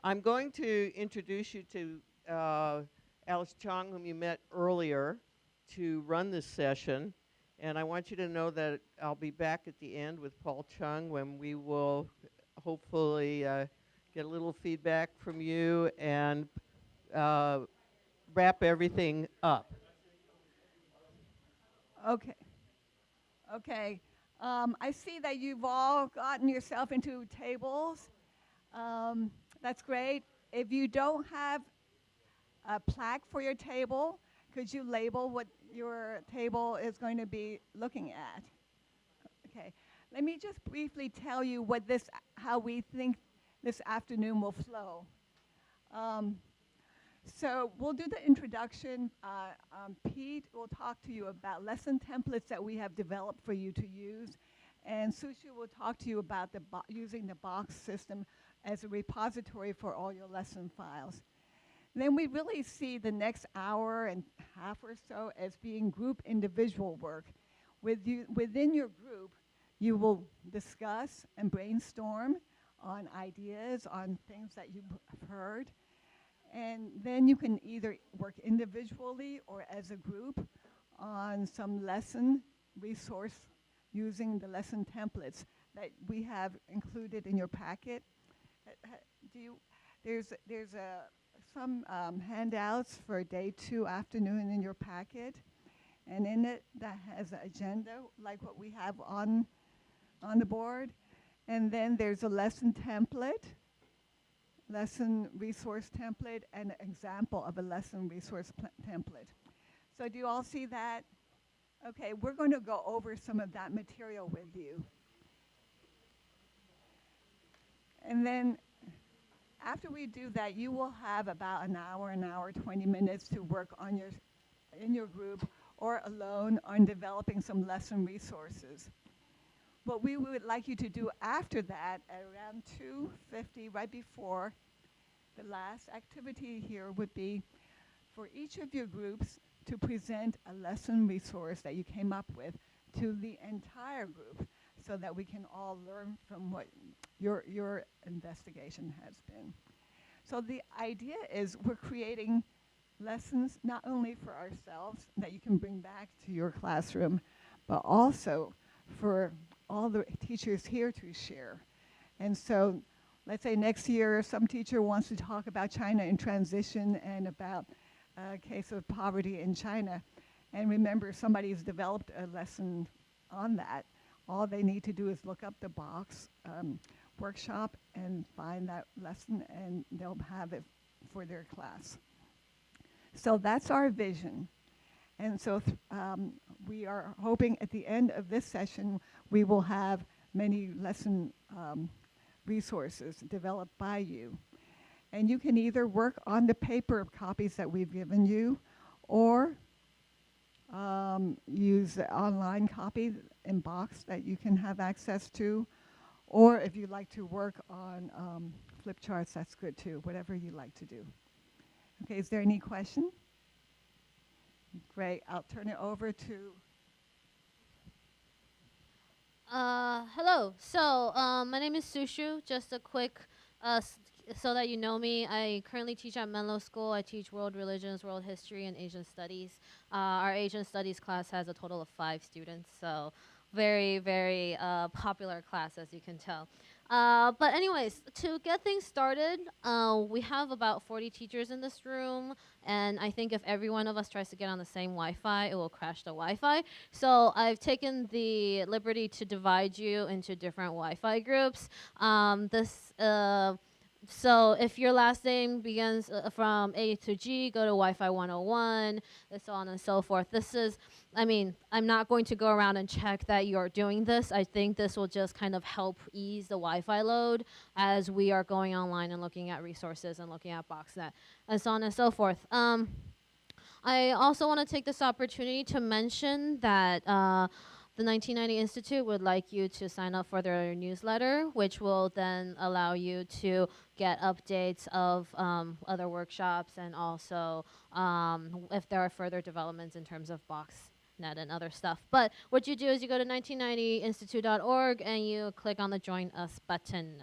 I'm going to introduce you to Alice Chiang, whom you met earlier, to run this session. And I want you to know that I'll be back at the end with Paul Chung when we will hopefully get a little feedback from you and uh, wrap everything up. Okay. Okay. I see that you've all gotten yourself into tables. That's great. If you don't have a plaque for your table, could you label what your table is going to be looking at? Okay. Let me just briefly tell you how we think this afternoon will flow. Um, So we'll do the introduction. Pete will talk to you about lesson templates that we have developed for you to use. And Sushu will talk to you about using the box system as a repository for all your lesson files. Then we really see the next hour and a half or so as being group individual work. Within your group, you will discuss and brainstorm on ideas, on things that you've heard. And then you can either work individually or as a group on some lesson resource using the lesson templates that we have included in your packet. Do you, there's some handouts for day 2 afternoon in your packet. And in it, that has an agenda like what we have on the board. And then there's a lesson resource template, and an example of a lesson resource template. So do you all see that? Okay, we're going to go over some of that material with you. And then after we do that, you will have about an hour, 20 minutes to work on in your group or alone on developing some lesson resources. What we would like you to do after that, at around 2:50, right before the last activity here, would be for each of your groups to present a lesson resource that you came up with to the entire group so that we can all learn from what your investigation has been. So the idea is we're creating lessons not only for ourselves that you can bring back to your classroom, but also for all the teachers here to share. And so let's say next year some teacher wants to talk about China in transition and about a case of poverty in China. And remember, somebody's developed a lesson on that. All they need to do is look up the box workshop and find that lesson, and they'll have it for their class. So that's our vision. And so we are hoping at the end of this session, we will have many lesson resources developed by you. And you can either work on the paper copies that we've given you, or use the online copy in box that you can have access to. Or if you like to work on flip charts, that's good too, whatever you like to do. Okay, is there any question? Great, I'll turn it over to. Hello. So, my name is Sushu. Just a quick, so that you know me, I currently teach at Menlo School. I teach world religions, world history, and Asian studies. Our Asian studies class has a total of 5 students, so very, very popular class, as you can tell. But anyways, to get things started, we have about 40 teachers in this room, and I think if every one of us tries to get on the same Wi-Fi, it will crash the Wi-Fi. So I've taken the liberty to divide you into different Wi-Fi groups. So if your last name begins from A to G, go to Wi-Fi 101, and so on and so forth. I'm not going to go around and check that you're doing this. I think this will just kind of help ease the Wi-Fi load as we are going online and looking at resources and looking at BoxNet, and so on and so forth. I also want to take this opportunity to mention that the 1990 Institute would like you to sign up for their newsletter, which will then allow you to get updates of other workshops, and also if there are further developments in terms of BoxNet and other stuff. But what you do is you go to 1990institute.org and you click on the Join Us button.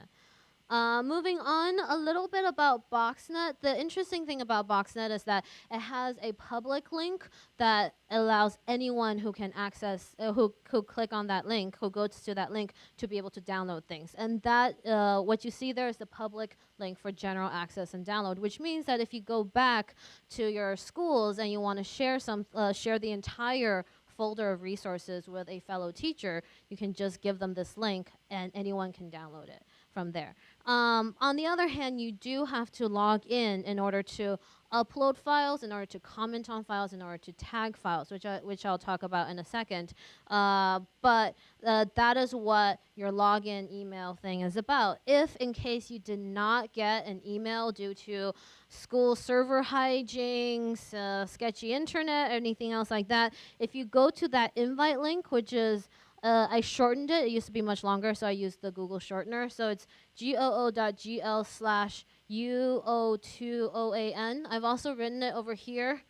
Moving on a little bit about BoxNet. The interesting thing about BoxNet is that it has a public link that allows anyone who can access, who click on that link, who goes to that link, to be able to download things. And that, what you see there is the public link for general access and download, which means that if you go back to your schools and you want to share the entire folder of resources with a fellow teacher, you can just give them this link and anyone can download it from there. On the other hand, you do have to log in order to upload files, in order to comment on files, in order to tag files, which I'll talk about in a second. But that is what your login email thing is about. If in case you did not get an email due to school server hijinks, sketchy internet, or anything else like that, if you go to that invite link, which is I shortened it. It used to be much longer, so I used the Google shortener. So it's goo.gl/UO20AN. I've also written it over here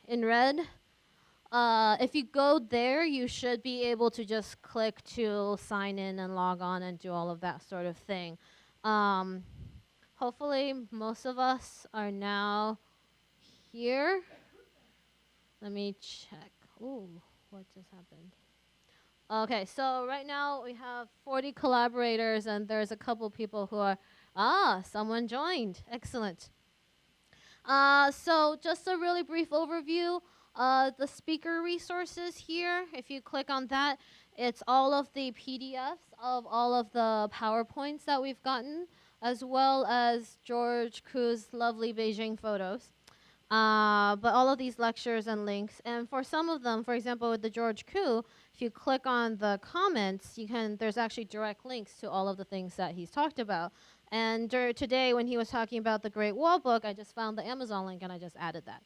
in red. If you go there, you should be able to just click to sign in and log on and do all of that sort of thing. Hopefully, most of us are now here. Let me check. Ooh, what just happened? Okay, so right now we have 40 collaborators, and there's a couple people who are, someone joined. Excellent. So just a really brief overview. The speaker resources here, if you click on that, it's all of the PDFs of all of the PowerPoints that we've gotten, as well as George Ku's lovely Beijing photos. But all of these lectures and links, and for some of them, for example, with the George Ku, if you click on the comments, there's actually direct links to all of the things that he's talked about. And today, when he was talking about the Great Wall book, I just found the Amazon link and I just added that.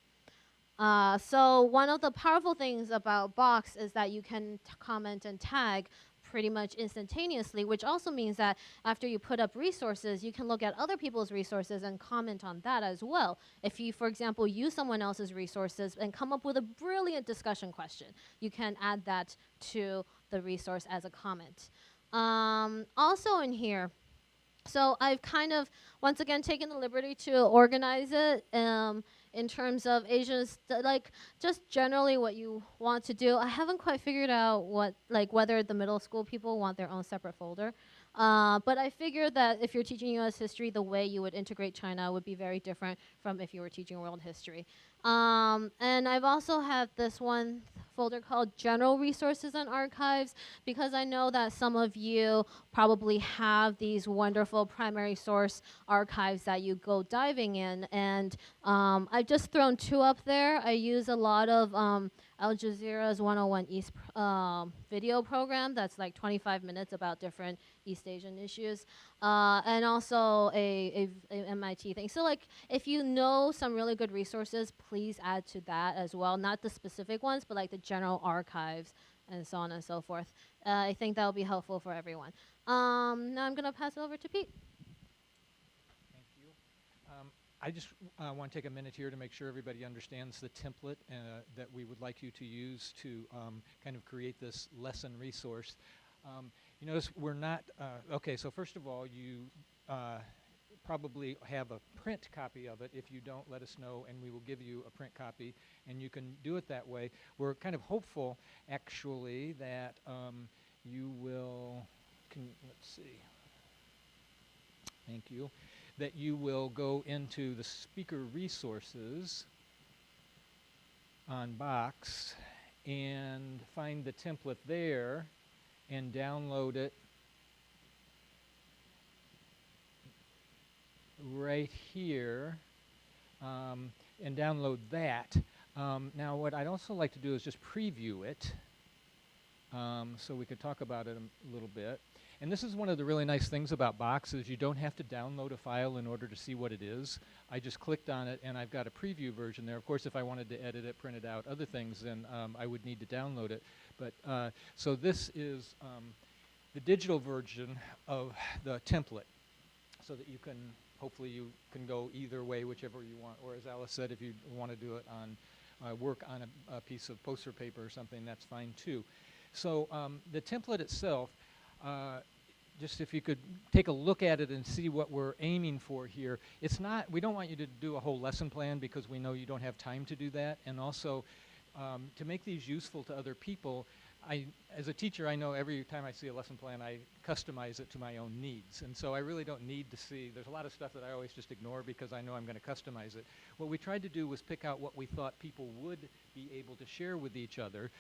So one of the powerful things about Box is that you can comment and tag pretty much instantaneously, which also means that after you put up resources, you can look at other people's resources and comment on that as well. If you, for example, use someone else's resources and come up with a brilliant discussion question, you can add that to the resource as a comment. Also in here, so I've kind of, once again, taken the liberty to organize it in terms of Asians, like just generally what you want to do. I haven't quite figured out whether the middle school people want their own separate folder. But I figured that if you're teaching U.S. history, the way you would integrate China would be very different from if you were teaching world history. And I've also had this one folder called General Resources and Archives, because I know that some of you probably have these wonderful primary source archives that you go diving in. And I've just thrown two up there. I use a lot of Al Jazeera's 101 East video program that's like 25 minutes about different East Asian issues, and also a MIT thing. So like, if you know some really good resources, please add to that as well. Not the specific ones, but like the general archives and so on and so forth. I think that will be helpful for everyone. Now I'm going to pass it over to Pete. Thank you. I just want to take a minute here to make sure everybody understands the template that we would like you to use to kind of create this lesson resource. You notice we're not, okay, so first of all, you probably have a print copy of it. If you don't, let us know and we will give you a print copy, and you can do it that way. We're kind of hopeful, actually, that you will, let's see, thank you, that you will go into the speaker resources on Box and find the template there and download it right here, and download that. Now what I'd also like to do is just preview it, so we could talk about it a little bit. And this is one of the really nice things about Box, is you don't have to download a file in order to see what it is. I just clicked on it and I've got a preview version there. Of course, if I wanted to edit it, print it out, other things, then I would need to download it. But so this is the digital version of the template, so that you can, hopefully you can go either way, whichever you want. Or as Alice said, if you want to do it on, work on a piece of poster paper or something, that's fine too. So the template itself, just if you could take a look at it and see what we're aiming for here. It's not, we don't want you to do a whole lesson plan because we know you don't have time to do that. And also, to make these useful to other people, as a teacher, I know every time I see a lesson plan, I customize it to my own needs. And so I really don't need to see, there's a lot of stuff that I always just ignore because I know I'm going to customize it. What we tried to do was pick out what we thought people would be able to share with each other.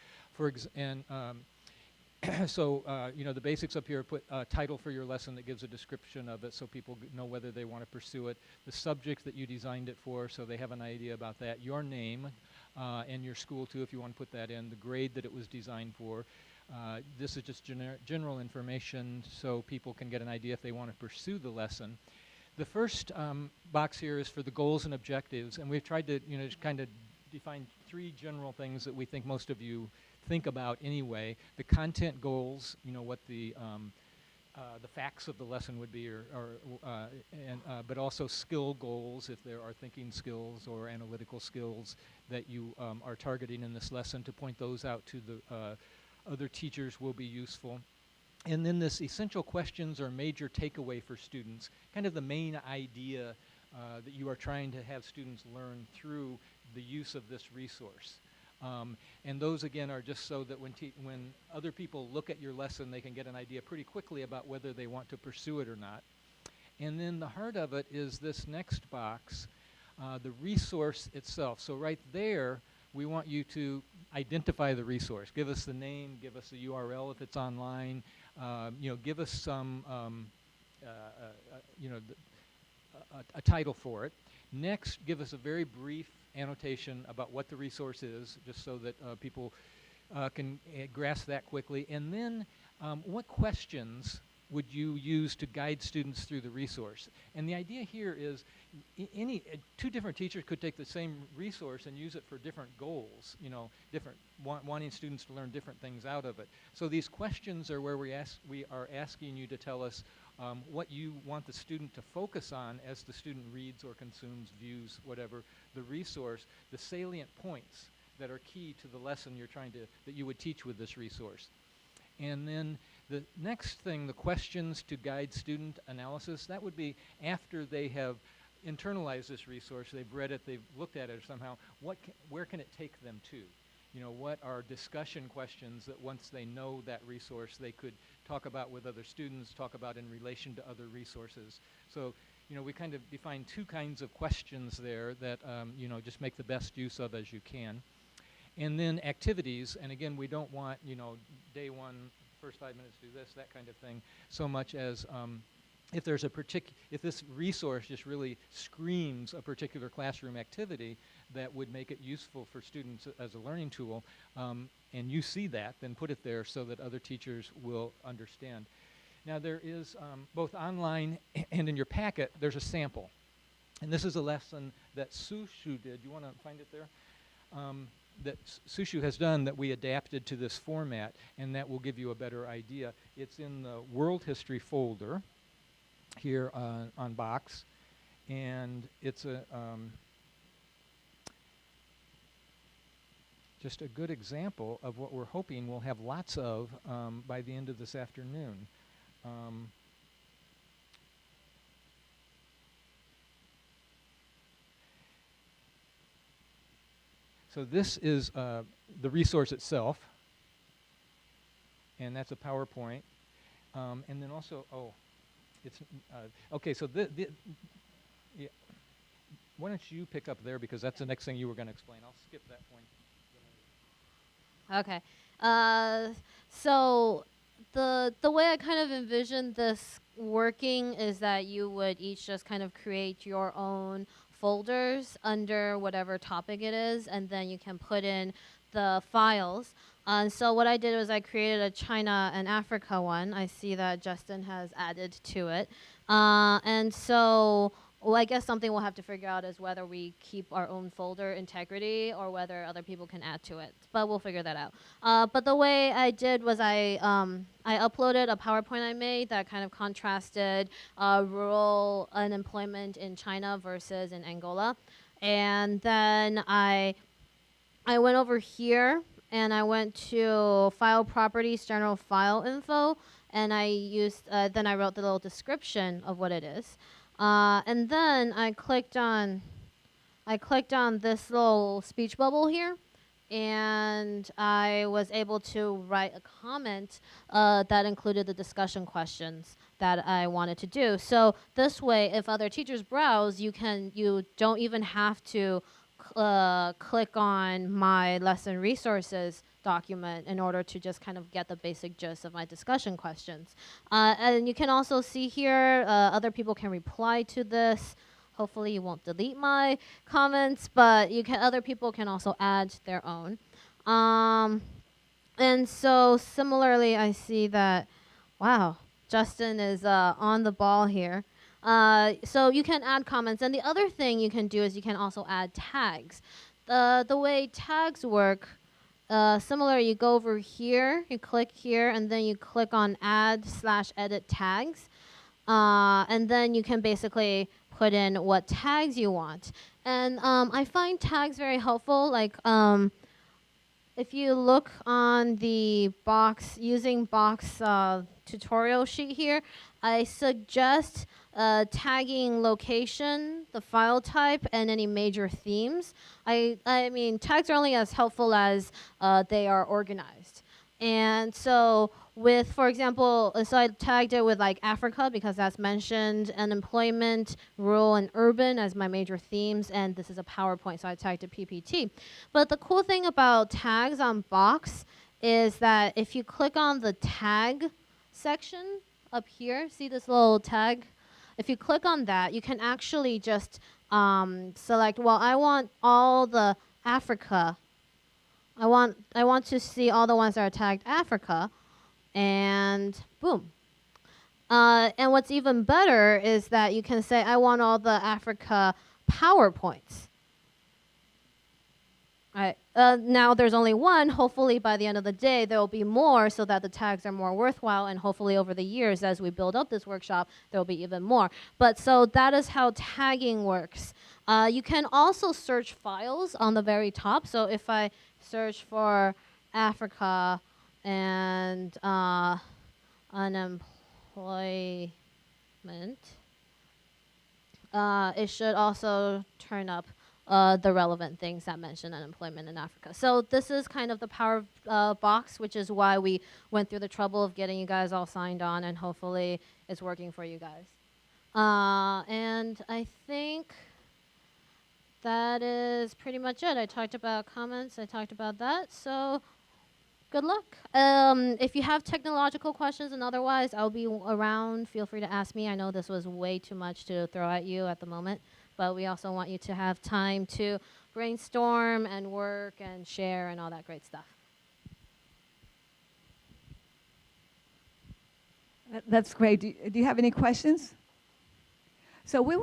So, the basics up here, put a title for your lesson that gives a description of it so people know whether they want to pursue it. The subject that you designed it for, so they have an idea about that. Your name and your school, too, if you want to put that in. The grade that it was designed for. This is just general information so people can get an idea if they want to pursue the lesson. The first box here is for the goals and objectives, and we've tried to, just kind of define 3 general things that we think most of you think about anyway. The content goals, what the facts of the lesson would be, but also skill goals, if there are thinking skills or analytical skills that you are targeting in this lesson, to point those out to the other teachers will be useful. And then this essential questions or major takeaway for students, kind of the main idea that you are trying to have students learn through the use of this resource. And those, again, are just so that when other people look at your lesson, they can get an idea pretty quickly about whether they want to pursue it or not. And then the heart of it is this next box, the resource itself. So right there, we want you to identify the resource. Give us the name, give us the URL if it's online, give us some, a title for it. Next, give us a very brief annotation about what the resource is, just so that people can grasp that quickly. And then what questions would you use to guide students through the resource? And the idea here is two different teachers could take the same resource and use it for different goals, wanting students to learn different things out of it. So these questions are where we are asking you to tell us what you want the student to focus on as the student reads or consumes, views, whatever, the resource, the salient points that are key to the lesson that you would teach with this resource. And then the next thing, the questions to guide student analysis, that would be after they have internalized this resource, they've read it, they've looked at it somehow, where can it take them to? What are discussion questions that once they know that resource, they could talk about with other students, talk about in relation to other resources. So, we kind of define 2 kinds of questions there that, just make the best use of as you can. And then activities, and again, we don't want, day 1, first 5 minutes do this, that kind of thing, so much as if this resource just really screams a particular classroom activity that would make it useful for students as a learning tool, and you see that, then put it there so that other teachers will understand. Now there is, both online and in your packet, there's a sample. And this is a lesson that Sushu did. You want to find it there? That Sushu has done that we adapted to this format, and that will give you a better idea. It's in the World History folder here on Box, and it's just a good example of what we're hoping we'll have lots of by the end of this afternoon. So this is the resource itself, and that's a PowerPoint. And then also, it's okay. So yeah. Why don't you pick up there, because that's the next thing you were going to explain. I'll skip that point. Okay. So the way I kind of envisioned this working is that you would each just kind of create your own folders under whatever topic it is, and then you can put in the files. So what I did was I created a China and Africa one. I see that Justin has added to it. And so I guess something we'll have to figure out is whether we keep our own folder integrity or whether other people can add to it. But we'll figure that out. But the way I did was I uploaded a PowerPoint I made that kind of contrasted rural unemployment in China versus in Angola. And then I went over here and I went to File Properties, General File Info. and I used then I wrote the little description of what it is, and then I clicked on this little speech bubble here, and I was able to write a comment that included the discussion questions that I wanted to do. So this way, if other teachers browse, you don't even have to click on my lesson resources document in order to just kind of get the basic gist of my discussion questions. And you can also see here, other people can reply to this. Hopefully you won't delete my comments, but other people can also add their own. And so similarly, I see that, wow, Justin is on the ball here. So you can add comments. And the other thing you can do is you can also add tags. The way tags work, similar, you go over here, you click here, and then you click on add/edit tags. And then you can basically put in what tags you want. And I find tags very helpful. Like if you look on the box, using box tutorial sheet here, I suggest tagging location, the file type, and any major themes. I mean, tags are only as helpful as they are organized. And so with, for example, so I tagged it with like Africa because that's mentioned, unemployment, rural and urban as my major themes, and this is a PowerPoint, so I tagged it PPT. But the cool thing about tags on Box is that if you click on the tag section up here, see this little tag? If you click on that, you can actually just select, well, I want all the Africa. I want to see all the ones that are tagged Africa, and boom. And what's even better is that you can say, I want all the Africa PowerPoints. Right. Now there's only one. Hopefully by the end of the day, there will be more so that the tags are more worthwhile, and hopefully over the years as we build up this workshop, there will be even more. But so that is how tagging works. You can also search files on the very top. So if I search for Africa and unemployment, it should also turn up the relevant things that mention unemployment in Africa. So this is kind of the power box, which is why we went through the trouble of getting you guys all signed on, and hopefully it's working for you guys. And I think that is pretty much it. I talked about comments, I talked about that, so good luck. If you have technological questions and otherwise, I'll be around. Feel free to ask me. I know this was way too much to throw at you at the moment, but we also want you to have time to brainstorm and work and share and all that great stuff. That's great. Do you have any questions? So we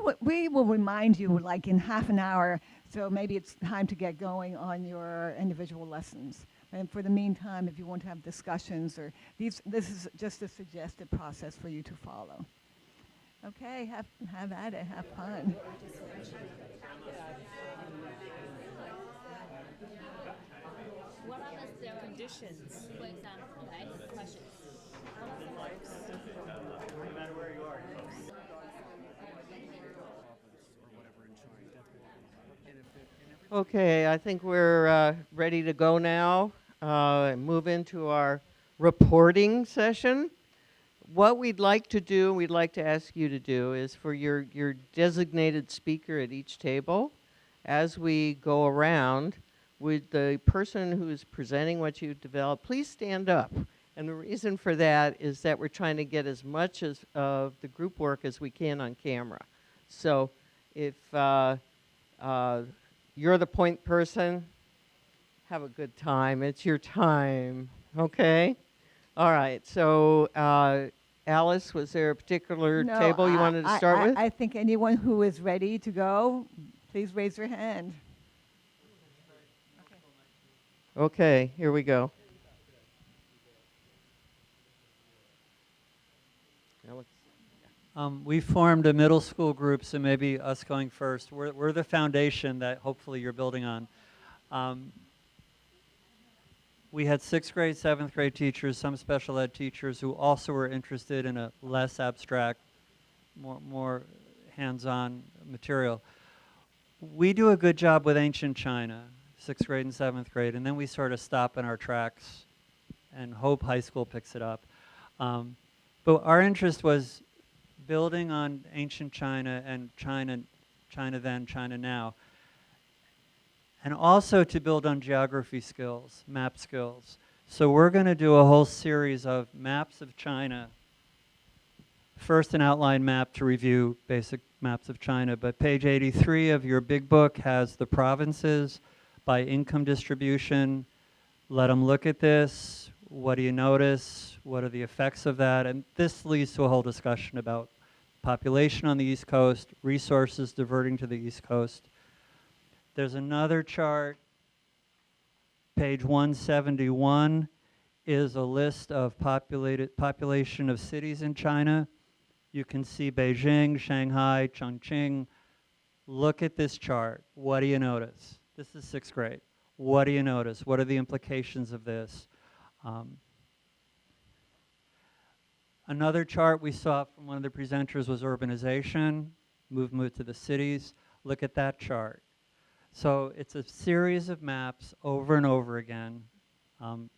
will remind you like in half an hour, so maybe it's time to get going on your individual lessons. And for the meantime, if you want to have discussions, or this is just a suggested process for you to follow. Okay, have at it, have fun. What are the conditions? For example, okay, questions. Okay, I think we're ready to go now. Move into our reporting session. What we'd like to do, we'd like to ask you to do, is for your designated speaker at each table, as we go around, with the person who is presenting what you've developed, please stand up. And the reason for that is that we're trying to get as much of the group work as we can on camera. So if you're the point person, have a good time. It's your time, okay? All right, so Alice, was there a particular table you wanted to start with? I think anyone who is ready to go, please raise your hand. Okay, here we go. We formed a middle school group, so maybe us going first. We're the foundation that hopefully you're building on. we had 6th grade, 7th grade teachers, some special ed teachers who also were interested in a less abstract, more hands-on material. We do a good job with ancient China, 6th grade and 7th grade, and then we sort of stop in our tracks and hope high school picks it up. But our interest was building on ancient China and China then, China now, and also to build on geography skills, map skills. So we're going to do a whole series of maps of China. First, an outline map to review basic maps of China, but page 83 of your big book has the provinces by income distribution. Let them look at this. What do you notice? What are the effects of that? And this leads to a whole discussion about population on the East Coast, resources diverting to the East Coast. There's another chart, page 171 is a list of population of cities in China. You can see Beijing, Shanghai, Chongqing. Look at this chart. What do you notice? This is 6th grade. What do you notice? What are the implications of this? Another chart we saw from one of the presenters was urbanization, movement to the cities. Look at that chart. So it's a series of maps over and over again.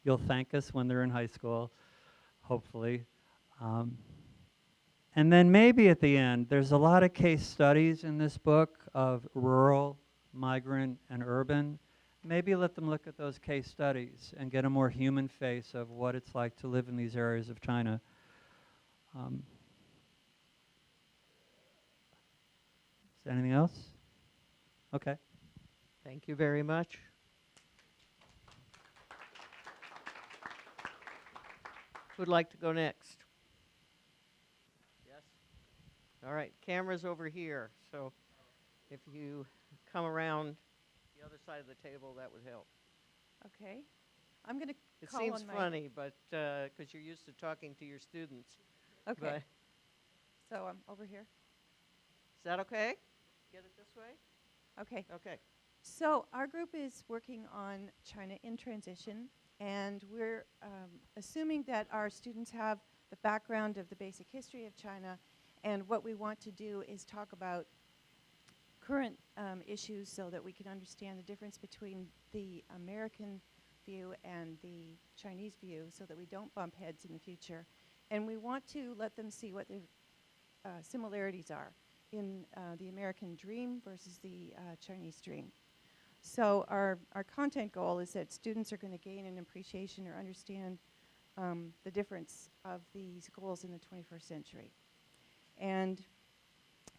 You'll thank us when they're in high school, hopefully. And then maybe at the end, there's a lot of case studies in this book of rural, migrant, and urban. Maybe let them look at those case studies and get a more human face of what it's like to live in these areas of China. Is there anything else? Okay. Thank you very much. Who'd like to go next? Yes? All right, camera's over here, so if you come around the other side of the table, that would help. Okay. I'm going to It call seems on my... funny, but because you're used to talking to your students. Okay. But So I'm over here. is that okay? Get it this way? Okay. Okay. So our group is working on China in transition, and we're assuming that our students have the background of the basic history of China, and what we want to do is talk about current issues so that we can understand the difference between the American view and the Chinese view so that we don't bump heads in the future. And we want to let them see what the similarities are in the American dream versus the Chinese dream. So our content goal is that students are going to gain an appreciation or understand the difference of these goals in the 21st century. And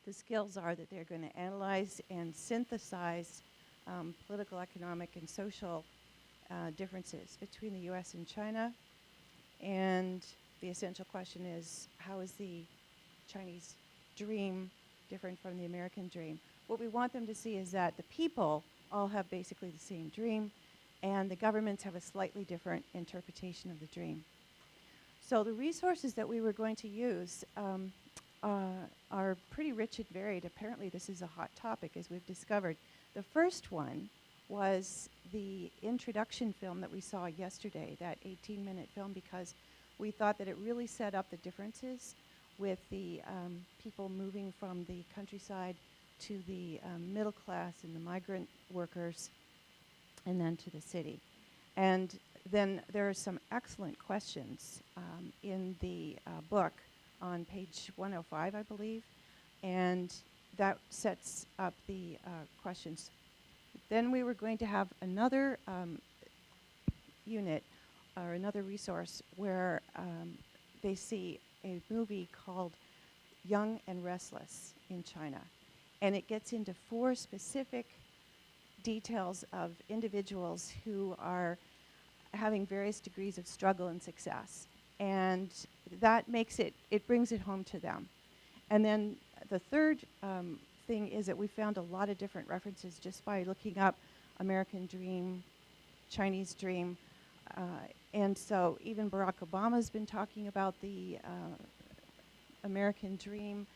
the skills are that they're going to analyze and synthesize political, economic, and social differences between the US and China. And the essential question is, how is the Chinese dream different from the American dream? What we want them to see is that the people all have basically the same dream, and the governments have a slightly different interpretation of the dream. So the resources that we were going to use are pretty rich and varied. Apparently this is a hot topic, as we've discovered. The first one was the introduction film that we saw yesterday, that 18-minute film, because we thought that it really set up the differences with the people moving from the countryside to the middle class and the migrant workers, and then to the city. And then there are some excellent questions in the book on page 105, I believe, and that sets up the questions. Then we were going to have another unit or another resource where they see a movie called Young and Restless in China. And it gets into 4 specific details of individuals who are having various degrees of struggle and success. And that makes it brings it home to them. And then the third thing is that we found a lot of different references just by looking up American Dream, Chinese Dream. And so even Barack Obama's been talking about the American Dream.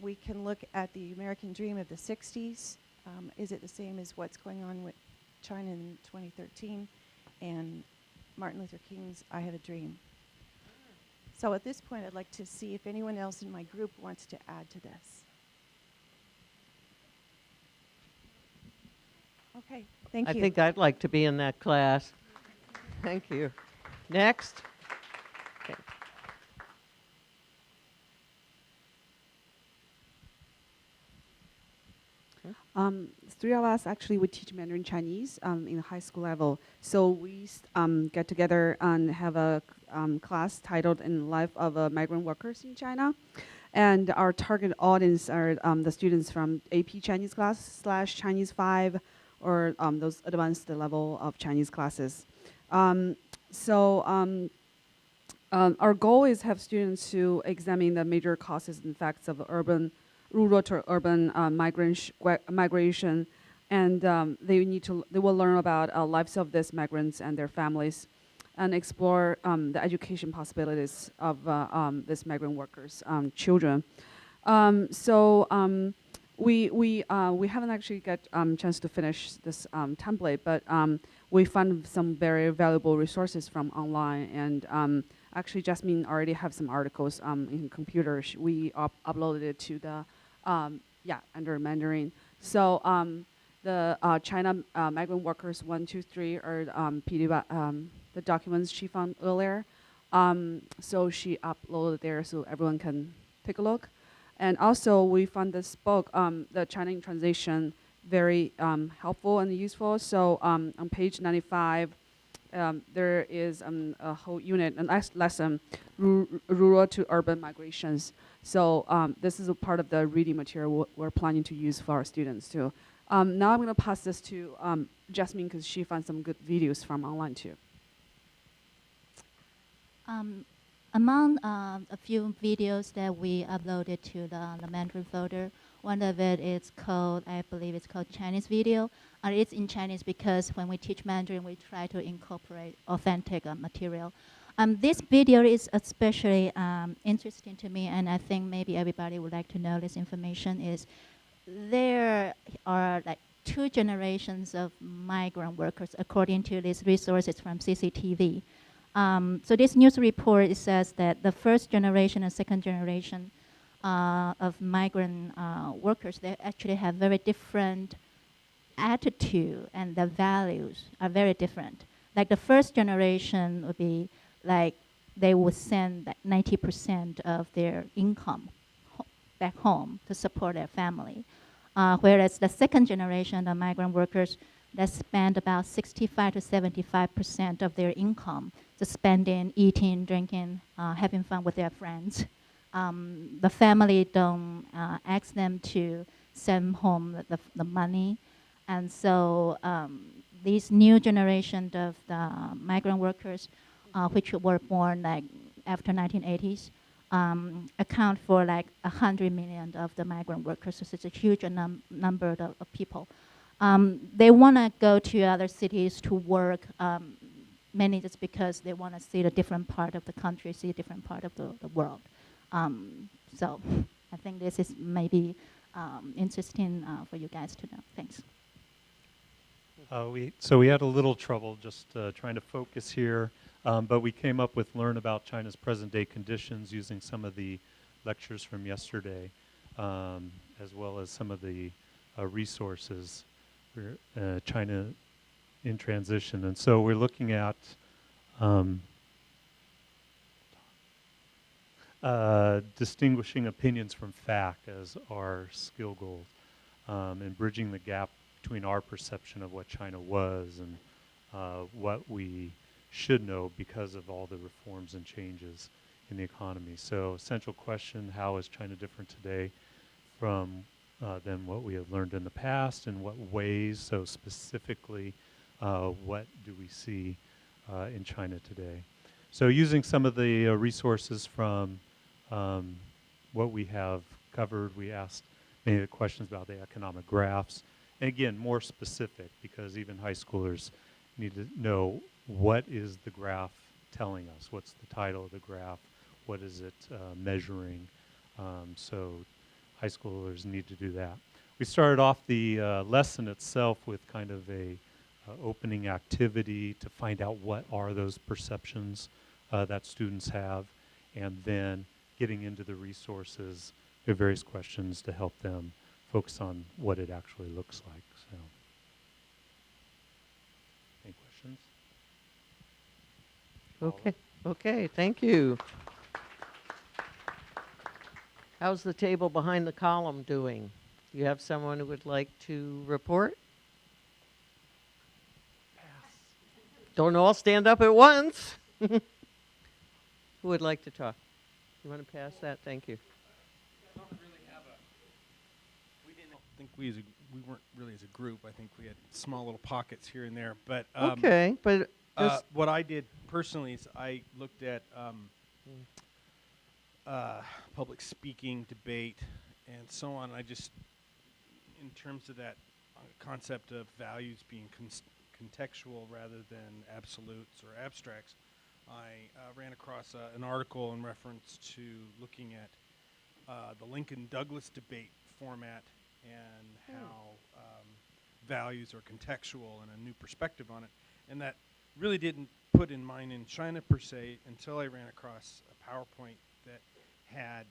We can look at the American Dream of the 60s. Is it the same as what's going on with China in 2013? And Martin Luther King's I Have a Dream. So at this point, I'd like to see if anyone else in my group wants to add to this. Okay, thank you. I think I'd like to be in that class. Thank you. Next. Okay. Three of us actually we teach Mandarin Chinese in the high school level. So we get together and have a class titled "In Life of Migrant Workers in China," and our target audience are the students from AP Chinese class / Chinese 5, or those advanced level of Chinese classes. Our goal is have students to examine the major causes and effects of rural to urban migration, and they will learn about lives of these migrants and their families, and explore the education possibilities of these migrant workers' children. We haven't actually got chance to finish this template, but we found some very valuable resources from online, and actually Jasmine already have some articles in computers. We uploaded it to the under Mandarin. So the China migrant workers 1, 2, 3 are the documents she found earlier. So she uploaded there so everyone can take a look. And also we found this book, the China in Transition, very helpful and useful. So on page 95, there is a whole unit, a lesson, rural to urban migrations. So this is a part of the reading material we're planning to use for our students too. Now I'm going to pass this to Jasmine because she found some good videos from online too. Among a few videos that we uploaded to the Mandarin folder, one of it is called, I believe it's called Chinese video. It's in Chinese because when we teach Mandarin, we try to incorporate authentic material. This video is especially interesting to me, and I think maybe everybody would like to know this information, is there are like 2 generations of migrant workers according to these resources from CCTV. So this news report, it says that the first generation and second generation of migrant workers, they actually have very different attitude, and the values are very different. Like the first generation would be like they would send like 90% of their income back home to support their family. Whereas the second generation of migrant workers, they spend about 65 to 75% of their income to spending, eating, drinking, having fun with their friends. The family don't ask them to send home the money. And so these new generation of the migrant workers, which were born like after 1980s, account for like 100 million of the migrant workers. So it's a huge number of people. They want to go to other cities to work, mainly just because they want to see a different part of the country, see a different part of the world. So I think this is maybe interesting for you guys to know. Thanks. We had a little trouble just trying to focus here, but we came up with Learn About China's Present-Day Conditions using some of the lectures from yesterday, as well as some of the resources for China in transition. And so we're looking at distinguishing opinions from fact as our skill goals, and bridging the gap between our perception of what China was and what we should know because of all the reforms and changes in the economy. So central question, how is China different today from than what we have learned in the past, and what ways, so specifically, what do we see in China today? So using some of the resources from what we have covered, we asked many of the questions about the economic graphs. And again, more specific, because even high schoolers need to know, what is the graph telling us? What's the title of the graph? What is it measuring? So high schoolers need to do that. We started off the lesson itself with kind of a opening activity to find out what are those perceptions that students have, and then getting into the resources, the various questions to help them focus on what it actually looks like. So, any questions? Okay. Okay, thank you. How's the table behind the column doing? Do you have someone who would like to report? Don't all stand up at once. Who would like to talk? You want to pass that? Thank you. We weren't really as a group. I think we had small little pockets here and there. But Okay, but just what I did personally is I looked at public speaking, debate, and so on. I just, in terms of that concept of values being contextual rather than absolutes or abstracts, I ran across an article in reference to looking at the Lincoln-Douglas debate format and how values are contextual and a new perspective on it. And that really didn't put in mind in China per se until I ran across a PowerPoint that had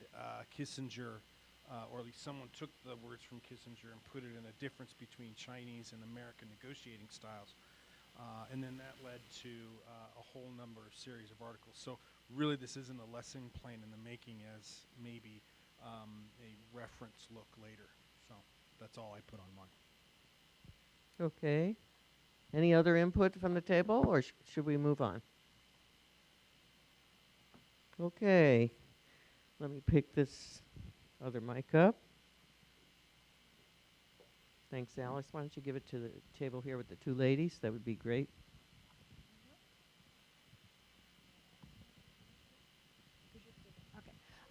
Kissinger, or at least someone took the words from Kissinger and put it in a difference between Chinese and American negotiating styles. And then that led to a whole number of series of articles. So really this isn't a lesson plan in the making as maybe a reference look later. So that's all I put on mine. okay. Any other input from the table, or should we move on? Okay. Let me pick this other mic up. Thanks, Alice. Why don't you give it to the table here with the two ladies? That would be great.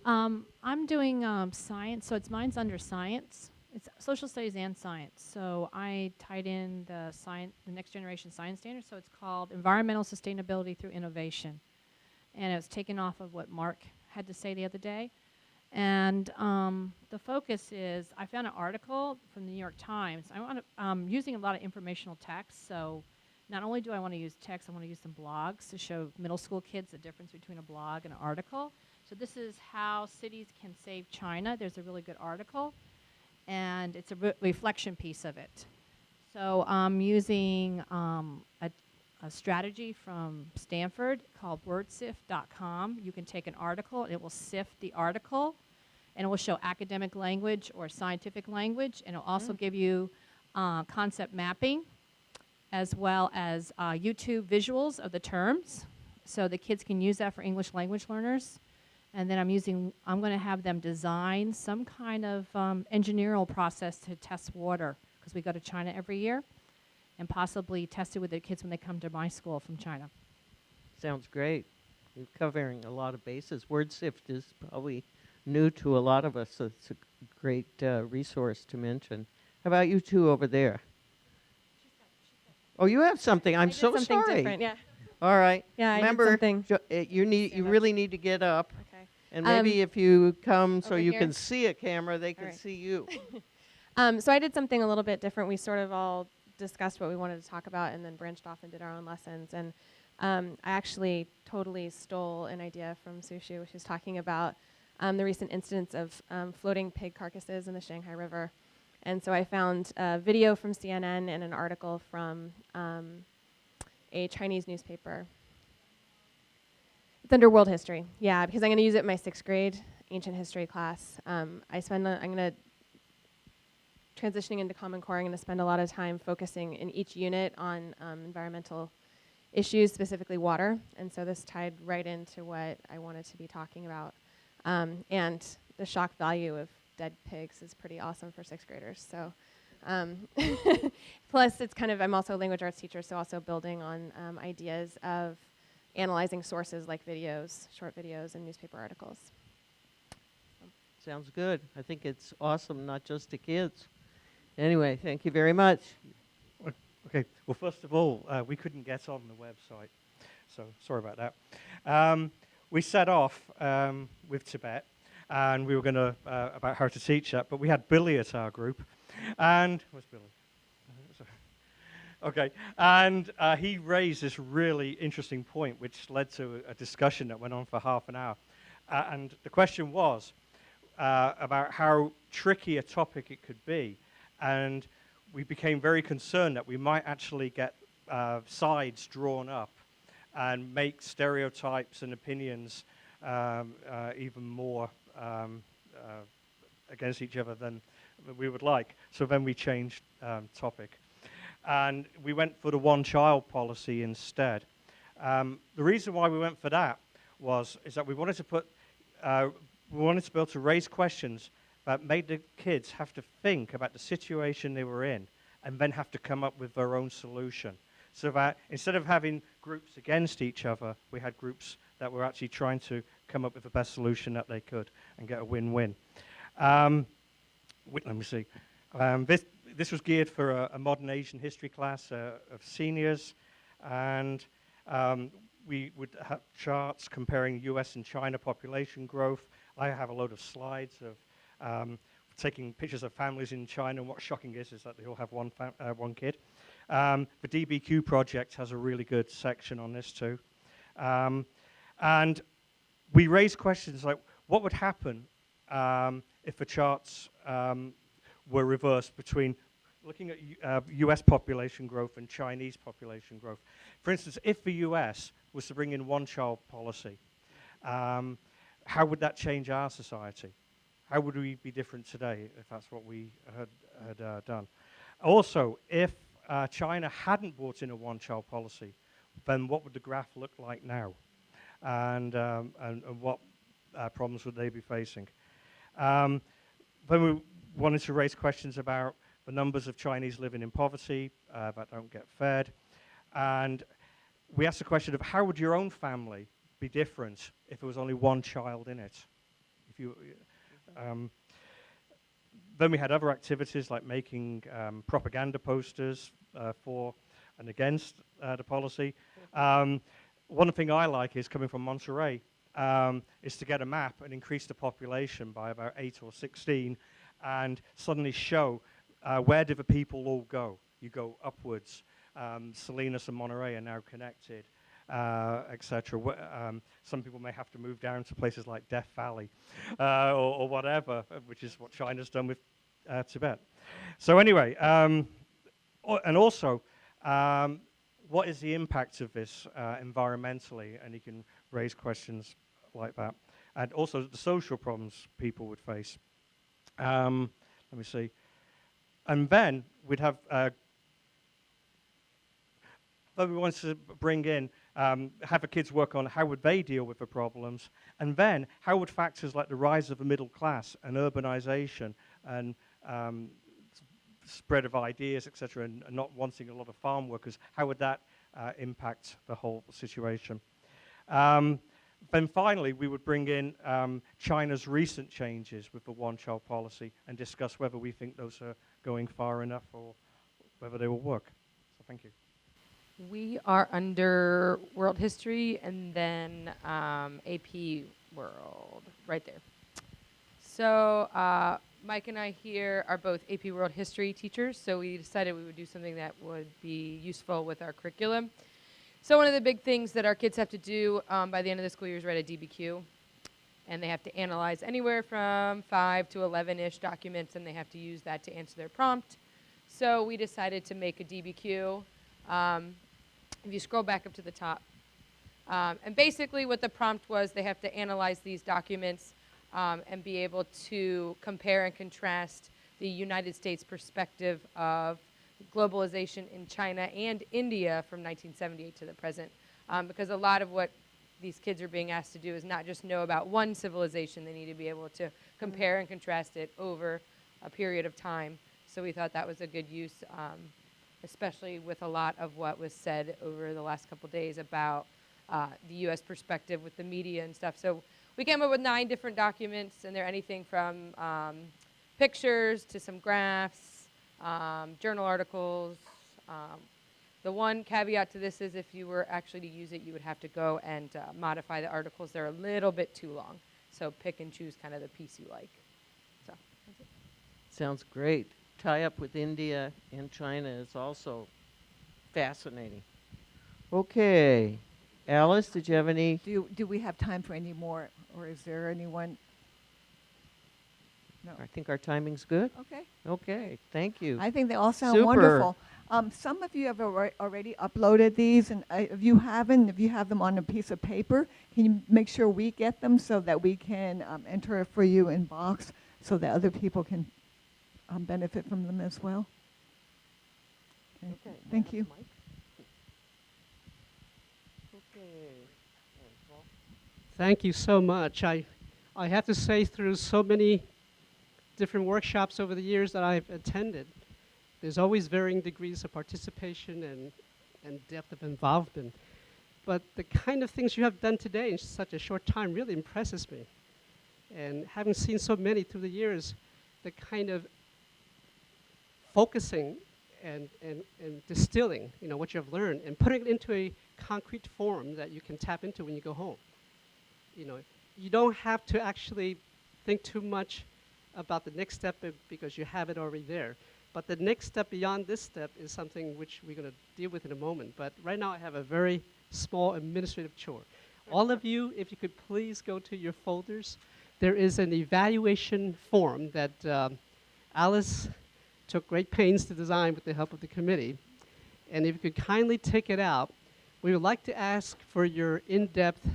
I'm doing science, so mine's under science. It's social studies and science. So I tied in the next generation science standards. So it's called Environmental Sustainability Through Innovation. And it was taken off of what Mark had to say the other day. And the focus is, I found an article from the New York Times. I'm using a lot of informational text. So not only do I want to use text, I want to use some blogs to show middle school kids the difference between a blog and an article. So this is how cities can save China. There's a really good article. And it's a reflection piece of it. So I'm using a strategy from Stanford called wordsift.com. You can take an article, and it will sift the article, and it will show academic language or scientific language, and it will also give you concept mapping, as well as YouTube visuals of the terms, so the kids can use that for English language learners. And then I'm going to have them design some kind of engineering process to test water, because we go to China every year, and possibly test it with their kids when they come to my school from China. Sounds great. You're covering a lot of bases. WordSift is probably new to a lot of us, so it's a great resource to mention. How about you two over there? Oh, you have something. I'm so something sorry. Different, yeah. All right. Yeah, Remember, I did something. you really need to get up. Okay. And maybe if you come so over you here? can see a camera, they can right. see you. So I did something a little bit different. We sort of all discussed what we wanted to talk about and then branched off and did our own lessons. And I actually totally stole an idea from Sushi, which is talking about the recent incidents of floating pig carcasses in the Shanghai River. And so I found a video from CNN and an article from a Chinese newspaper. It's under world history, yeah, because I'm going to use it in my 6th grade ancient history class. I'm going to, transitioning into Common Core, I'm going to spend a lot of time focusing in each unit on environmental issues, specifically water. And so this tied right into what I wanted to be talking about. And the shock value of dead pigs is pretty awesome for 6th graders. So, plus it's kind of, I'm also a language arts teacher, so also building on ideas of analyzing sources like videos, short videos, and newspaper articles. Sounds good. I think it's awesome, not just to kids. Anyway, thank you very much. Okay, well, first of all, we couldn't get on the website, so sorry about that. We set off with Tibet, and we were going to, about how to teach that, but we had Billy at our group, and, where's Billy? Okay, and he raised this really interesting point, which led to a discussion that went on for half an hour. And the question was about how tricky a topic it could be. And we became very concerned that we might actually get sides drawn up and make stereotypes and opinions even more against each other than we would like. So then we changed topic. And we went for the one-child policy instead. The reason why we went for that is that we wanted to be able to raise questions that made the kids have to think about the situation they were in and then have to come up with their own solution. So that instead of having groups against each other, we had groups that were actually trying to come up with the best solution that they could and get a win-win. Let me see. This was geared for a modern Asian history class of seniors, and we would have charts comparing US and China population growth. I have a load of slides of taking pictures of families in China, and what's shocking is that they all have one kid. The DBQ project has a really good section on this too. And we raised questions like, what would happen if the charts were reversed between looking at US population growth and Chinese population growth? For instance, if the US was to bring in one-child policy, how would that change our society? How would we be different today if that's what we had done? Also, if China hadn't brought in a one-child policy, then what would the graph look like now? And what problems would they be facing? Then we wanted to raise questions about the numbers of Chinese living in poverty that don't get fed. And we asked the question of how would your own family be different if there was only one child in it? If you, then we had other activities like making propaganda posters for and against the policy. One thing I like is coming from Monterey, is to get a map and increase the population by about 8 or 16 and suddenly show where do the people all go. You go upwards. Salinas and Monterey are now connected, etc. Some people may have to move down to places like Death Valley or whatever, which is what China's done with Tibet. So anyway, and also, what is the impact of this environmentally? And you can raise questions like that. And also the social problems people would face. Let me see. And then we'd have, then we wanted to bring in, have the kids work on how would they deal with the problems, and then how would factors like the rise of the middle class and urbanization and spread of ideas, etc., and not wanting a lot of farm workers, how would that impact the whole situation? Then finally, we would bring in China's recent changes with the one-child policy and discuss whether we think those are going far enough or whether they will work. So thank you. We are under World History and then AP World, right there. So Mike and I here are both AP World History teachers, so we decided we would do something that would be useful with our curriculum. So one of the big things that our kids have to do by the end of the school year is write a DBQ. And they have to analyze anywhere from 5 to 11-ish documents, and they have to use that to answer their prompt. So we decided to make a DBQ. If you scroll back up to the top. And basically what the prompt was, they have to analyze these documents and be able to compare and contrast the United States perspective of globalization in China and India from 1978 to the present. Because a lot of what these kids are being asked to do is not just know about one civilization, they need to be able to compare and contrast it over a period of time. So we thought that was a good use, especially with a lot of what was said over the last couple days about the U.S. perspective with the media and stuff. So we came up with 9 different documents, and they're anything from pictures to some graphs, journal articles. The one caveat to this is if you were actually to use it, you would have to go and modify the articles. They're a little bit too long. So pick and choose kind of the piece you like. So that's it. Sounds great. Tie up with India and China is also fascinating. Okay. Alice, did you have any? Do we have time for any more, or is there anyone? No. I think our timing's good. Okay. Okay. Thank you. I think they all sound Super. wonderful. Some of you have already uploaded these, and if you haven't, if you have them on a piece of paper, can you make sure we get them so that we can enter it for you in box so that other people can benefit from them as well? Okay. Thank you. Thank you so much. I have to say, through so many different workshops over the years that I've attended, there's always varying degrees of participation and depth of involvement. But the kind of things you have done today in such a short time really impresses me. And having seen so many through the years, the kind of focusing and distilling, what you have learned and putting it into a concrete form that you can tap into when you go home. You don't have to actually think too much about the next step because you have it already there. But the next step beyond this step is something which we're going to deal with in a moment. But right now I have a very small administrative chore. All of you, if you could please go to your folders. There is an evaluation form that Alice took great pains to design with the help of the committee. And if you could kindly take it out, we would like to ask for your in-depth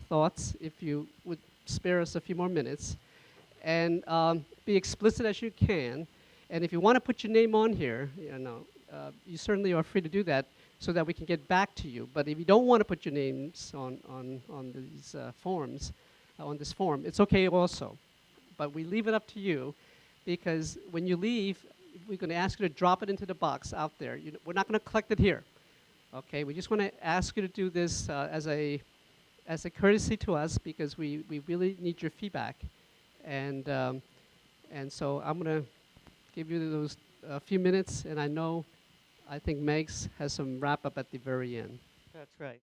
thoughts, if you would spare us a few more minutes, and be explicit as you can. And if you want to put your name on here, you certainly are free to do that so that we can get back to you. But if you don't want to put your names on these forms, on this form, it's okay also. But we leave it up to you, because when you leave, we're going to ask you to drop it into the box out there. We're not going to collect it here. Okay, we just want to ask you to do this as a courtesy to us, because we really need your feedback. And so I'm going to give you those few minutes, and I think Megs has some wrap up at the very end. That's right.